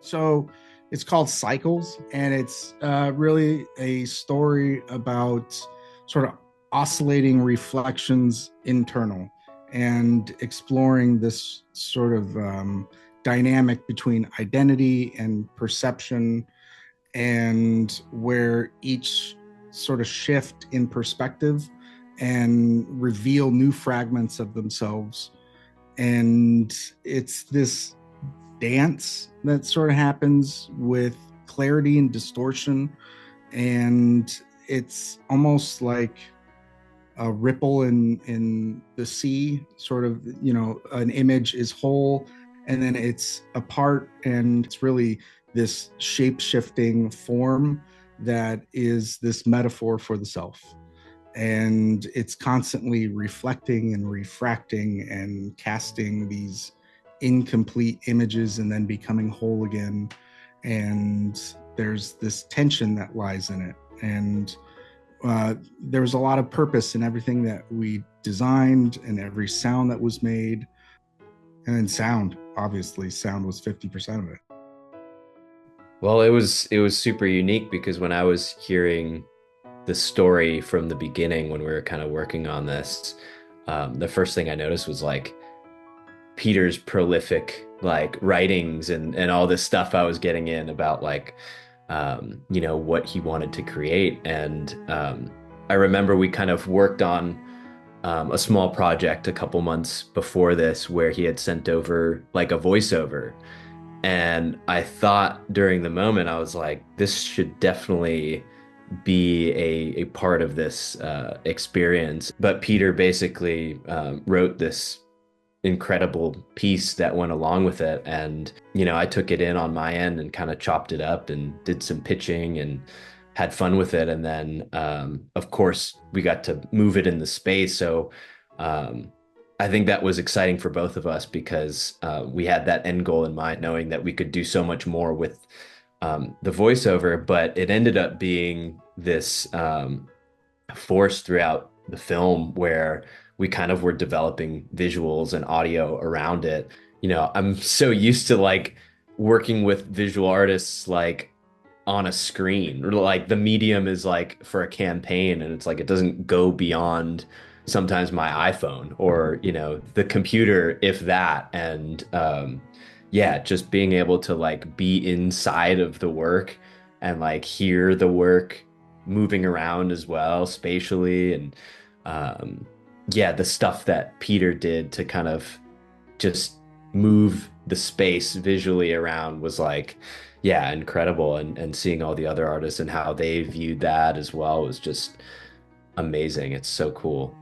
So it's called Cycles, and it's really a story about sort of oscillating reflections internal and exploring this sort of dynamic between identity and perception, and where each sort of shift in perspective and reveal new fragments of themselves. And it's this dance that sort of happens with clarity and distortion. And it's almost like a ripple in the sea, sort of, an image is whole and then it's apart, and it's really this shape shifting form that is this metaphor for the self. And it's constantly reflecting and refracting and casting these incomplete images and then becoming whole again. And there's this tension that lies in it. And there was a lot of purpose in everything that we designed and every sound that was made. And then sound, obviously, sound was 50% of it. Well, it was super unique because when I was hearing the story from the beginning when we were kind of working on this, the first thing I noticed was like Peter's prolific like writings and all this stuff I was getting in about like what he wanted to create. And I remember we kind of worked on a small project a couple months before this where he had sent over like a voiceover. And I thought during the moment, I was like, this should definitely be a part of this experience. But Peter basically wrote this incredible piece that went along with it. And, I took it in on my end and kind of chopped it up and did some pitching and had fun with it. And then, of course, we got to move it in the space. So I think that was exciting for both of us because we had that end goal in mind, knowing that we could do so much more with the voiceover. But it ended up being this force throughout the film where we kind of were developing visuals and audio around it. I'm so used to like working with visual artists like on a screen, or like the medium is like for a campaign and it's like it doesn't go beyond sometimes my iPhone or the computer, if that. And yeah, just being able to like be inside of the work and like hear the work moving around as well spatially. And yeah, the stuff that Peter did to kind of just move the space visually around was like, yeah, incredible. And seeing all the other artists and how they viewed that as well was just amazing. It's so cool.